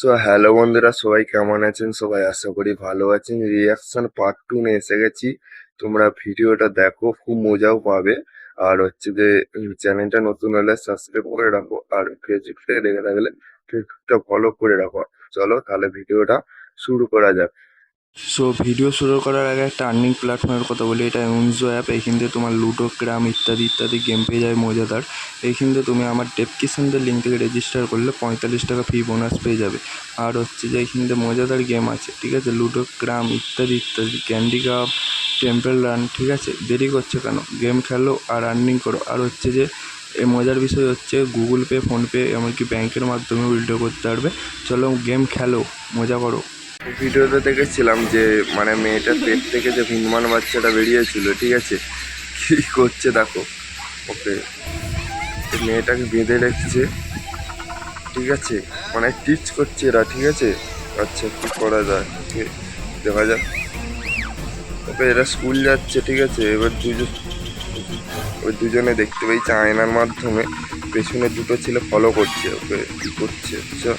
So hello বন্ধুরা, সবাই কেমন আছেন? সবাই আশা করি ভালো আছেন। রিয়াকশন পার্ট 2 নিয়ে এসে গেছি। তোমরা ভিডিওটা দেখো, খুব মজাও পাবে। আর হচ্ছে যে চ্যানেলটা নতুন হলে সাবস্ক্রাইব করে রাখো, আর ফেসবুক থেকে দেখে থাকলে ফেসবুকটা ফলো করে রাখো। চলো তাহলে ভিডিওটা শুরু করা যাক। ভিডিও শুরু করার আগে একটা আর্নিং প্ল্যাটফর্মের কথা বলি। এটা উনজো অ্যাপ। এইখান থেকে তোমার লুডো, ক্রাম ইত্যাদি ইত্যাদি গেম পেয়ে যায় মজাদার। এইখান থেকে তুমি আমার ডেসক্রিপশনের লিঙ্ক থেকে রেজিস্টার করলে 45 টাকা ফ্রি বোনাস পেয়ে যাবে। আর হচ্ছে যে এইখান থেকে মজাদার গেম আছে, ঠিক আছে? লুডো, ক্রাম ইত্যাদি ইত্যাদি, ক্যান্ডি কাপ, টেম্পল রান, ঠিক আছে? দেরি করছে কেন? গেম খেলো আর আর্নিং করো। আর হচ্ছে যে এই মজার বিষয় হচ্ছে গুগল পে, ফোনপে, এমনকি ব্যাংকের মাধ্যমে উইথড্র করতে পারবে। চলো গেম খেলো, মজা করো। ভিডিওতে দেখেছিলাম যে মানে মেয়েটার পেট থেকে যে ভিনমান বাচ্চাটা বেরিয়েছিল, ঠিক আছে? কি করছে দেখো। ওকে, মেয়েটাকে বেঁধে রেখেছে, ঠিক আছে? মানে টিচ করছে এরা, ঠিক আছে? আচ্ছা, কি করা যায় দেখা যাক। ওকে, এরা স্কুল যাচ্ছে, ঠিক আছে? এবার দুজনে দেখতে পেয়েছে আয়নার মাধ্যমে, পেছনে দুটো ছেলে ফলো করছে ওকে, কি করছে। আচ্ছা,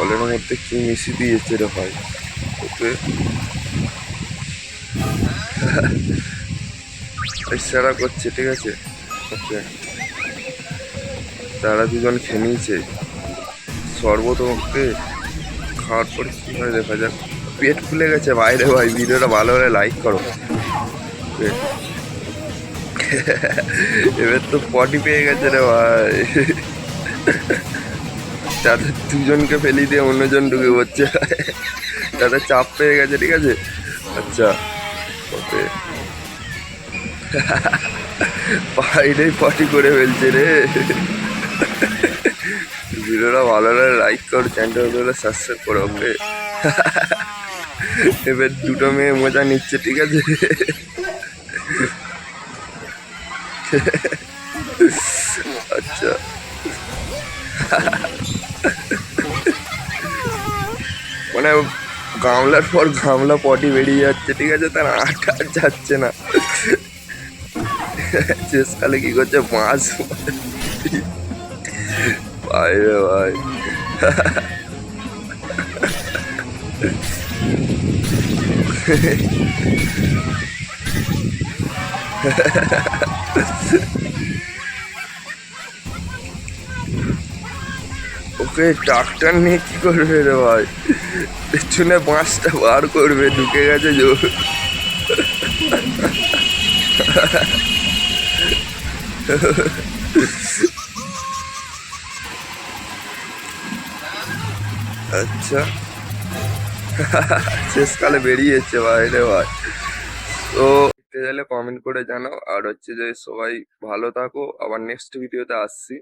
জলের মধ্যে কি মিশিয়ে দিয়েছে রে ভাই। ওকে, ইশারা করছে, ঠিক আছে? ওকে, তারা দুজন খেয়ে নিয়েছে শরবত। ওকে, খাওয়ার পর কি হয় দেখা যাক। পেট ফুলে গেছে বাইরে ভাই। ভিডিওটা ভালো হলে লাইক করো। ওকে, এবার তো পটি পেয়ে গেছে রে ভাই। তাদের দুজনকে ফেলি দিয়ে অন্যজন ঢুকে পড়ছে। তাদের চাপ পেয়ে গেছে, ঠিক আছে? আচ্ছা, ওকে, বাইরেই পটি করে ফেলছে রে। ভিডিওটা ভালো হলে লাইক করো, চ্যানেলটা হলে সাবস্ক্রাইব করো। ওকে, এবার দুটো মেয়ে মজা নিচ্ছে, ঠিক আছে? আচ্ছা, মানে গামলার পর গামলা পটি বেরিয়ে যাচ্ছে, ঠিক আছে? তার আটকা যাচ্ছে না। শেষকালে কি করছে, মাছ। ভাই রে ভাই। ওকে, ট্রাক্টর নিয়ে কি করবে রে ভাই? পেছনে বাঁশটা বার করবে, ঢুকে গেছে জোর। আচ্ছা, শেষকালে বেরিয়েছে ভাই রে ভাই। তো দেখতে গেলে কমেন্ট করে জানাও। আর হচ্ছে যে সবাই ভালো থাকো, আবার নেক্সট ভিডিওতে আসছি।